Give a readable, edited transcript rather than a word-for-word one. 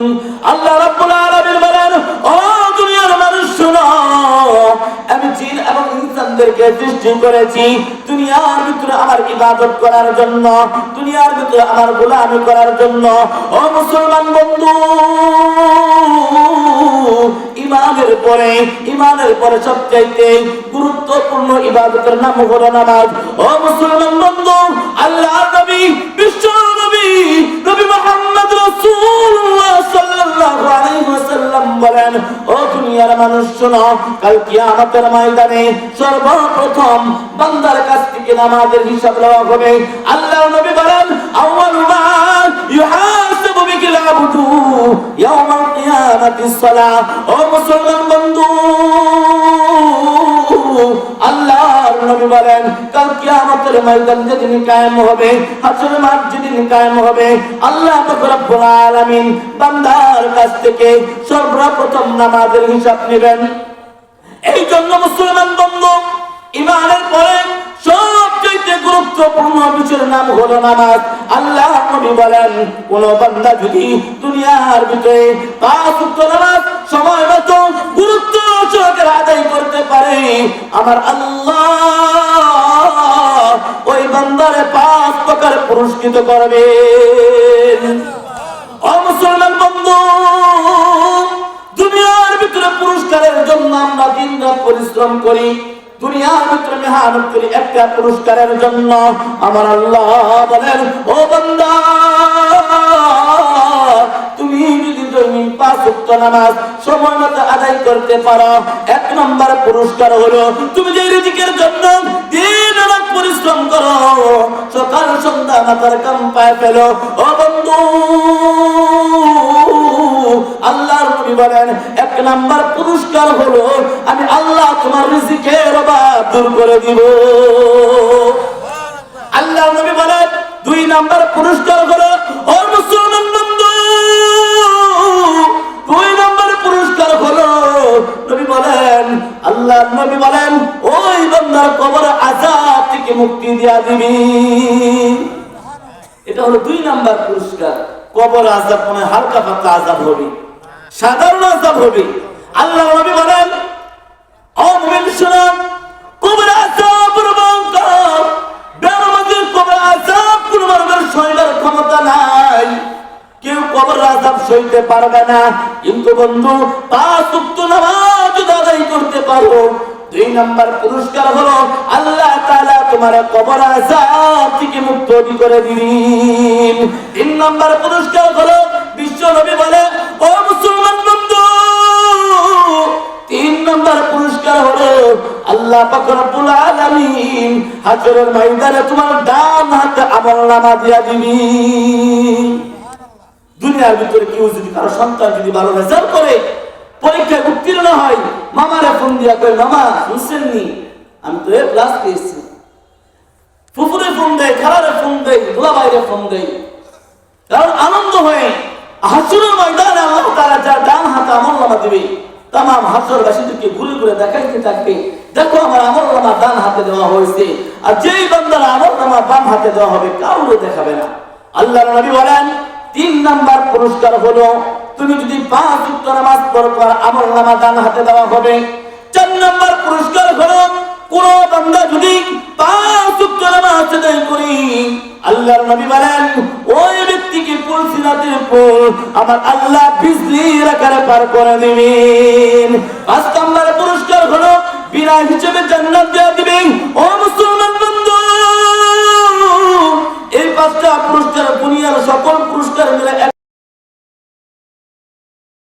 আল্লাহ রাব্বুল আলামিন বলেন, ও দুনিয়ার মানুষ শোনো, আমি জিন এবং ইনসানদেরকে সৃষ্টি করেছি দুনিয়ার ভিতরে আমার ইবাদত করার জন্য, দুনিয়ার ভিতরে আমার গোলামি করার জন্য। ও মুসলমান বন্ধু, ইমানের পরে সবচাইতে গুরুত্বপূর্ণ ইবাদতের নাম হলো নামাজ। ও মুসলমান বন্ধু, আল্লাহর নবী, বিশ্ব নবী, নবী মুহাম্মদ রাসূলুল্লাহ সাল্লাল্লাহু আলাইহি ওয়াসাল্লাম বলেন, ও দুনিয়ার মানুষ শোনো, কাল কিয়ামতের ময়দানে সর্বপ্রথম বান্দার কাছ থেকে নামাজের হিসাব নেওয়া হবে। আল্লাহর নবী বলেন, আউয়ালু মা ইউহাসাবু বিহিল আবদু ইয়াওমাল কিয়ামাতিস সালাহ। ও মুসলমান বন্ধু, আল্লাহর নবী বলেন, কাল কিয়ামতের ময়দান যেদিন কায়েম হবে, হাসরের মাঠ যেদিন কায়েম হবে, আল্লাহ পাক রব্বুল আলামিন বান্দার কাছ থেকে সর্বপ্রথম নামাজের হিসাব নেবেন। এই জন্য মুসলমান বন্ধু, ইমানের পরে সবচেয়ে গুরুত্বপূর্ণ বিষয়ের নাম হলো নামাজ। আল্লাহ নবী বলেন, কোন বান্দা যদি দুনিয়ার ভিতরে 5 ওয়াক্ত নামাজ সময় মতো গুরুত্ব সহকারে আদায় করতে পারে, আমার আল্লাহ ওই বান্দারে 5 প্রকার পুরস্কৃত করবেন। ও মুসলমান বন্ধু, দুনিয়ার ভিতরে পুরস্কারের জন্য আমরা দিন-রাত পরিশ্রম করি, দুনিয়ার ভিতরে মেহনত করি একটা পুরস্কারের জন্য। আমার আল্লাহ বলেন, ও বান্দা, তুমি যদি দৈনিক 5 ওয়াক্ত নামাজ সময় মতো আদায় করতে পারো, 1 নম্বর পুরস্কার হলো তুমি যে রিজিকের জন্য দিন-রাত পরিশ্রম করো, সকাল সন্ধ্যা মাথার কাম পায় ফেলো। ও বন্ধু, আল্লাহর নবী বলেন, 1 নম্বর পুরস্কার হলো আমি আল্লাহ তোমার রিজিকের অভাব দূর করে দিব। আল্লাহর নবী বলেন, 2 নম্বর পুরস্কার হলো, ও মুসলমান বন্ধু, 2 নম্বর পুরস্কার হলো নবী বলেন, আল্লাহর নবী বলেন, ওই বান্দার কবর আযাব থেকে মুক্তি দিয়া দিবি। এটা হলো 2 নম্বর পুরস্কার। কবর আযাব মানে হালকা পাতলা আযাব হবে, সাধারণ আযাব হবে। আল্লাহর নবী বলেন, ও মুমিন শোনো, কবর আযাব ভয়ঙ্কর, বেনামাজির কবর আযাব কোন মানুষের সইবার ক্ষমতা নাই, কেউ কবর আযাব সইতে পারবে না। কিন্তু বন্ধু, 5 ওয়াক্ত নামাজ আদায় করতে পারো, 2 নম্বর পুরস্কার হলো আল্লাহ তাআলা তোমার কবর আযাব থেকে মুক্ত করে দিবেন। 3 নম্বর পুরস্কার হলো বিশ্ব নবী বলে, ও মুসলমান বন্ধু, 3 নম্বর পুরস্কার হলো আল্লাহ পাক রব্বুল আলামিন হাশরের ময়দানে তোমার ডান হাতে আমলনামা দিয়া দিবেন। দুনিয়ার ভিতরে কেউ যদি কারো সন্তান যদি ভালো রেজাল্ট করে, পরীক্ষায় উত্তীর্ণ হয়, মামারে ফোন দিয়া কয়, মামা শুনছেননি আমি তো A+ পেয়েছি। ফুফুরে ফোন দেয়, খালারে ফোন দেয়, দুলাভাইরে ফোন দেয়, কারণ আনন্দ হয়ে হাসরের ময়দানে আল্লাহ তাআলা যার ডান হাতে আমলনামা দিবে, তামাম হাসরবাসীদেরকে ঘুরে ঘুরে দেখাইতে থাকবে, দেখো আমার আমলনামা ডান হাতে দেওয়া হয়েছে। আর যেই বান্দার আমলনামা বাম হাতে দেওয়া হবে, কাউকে দেখাবে না। আল্লাহর নবী বলেন, 3 নম্বর পুরস্কার হলো তুমি যদি 5 ওয়াক্ত নামাজ পড়ো, আমলনামা ডান হাতে দেওয়া হবে। 4 নম্বর পুরস্কার হলো কোন বান্দা যদি 5 ওয়াক্ত নামাজ আদায় করি, আল্লাহর নবী বলেন, ওই ব্যক্তিকে পুলসিরাতের পুল আমার আল্লাহ বিজলির আকারে পার করে দিবেন। 5 নম্বর পুরস্কার হলো বিনা হিসেবে জান্নাত দেয়া দিবেন। ও মুসলমান বন্ধু, এই 5টা পুরস্কার দুনিয়ার সকল পুরস্কার মিলে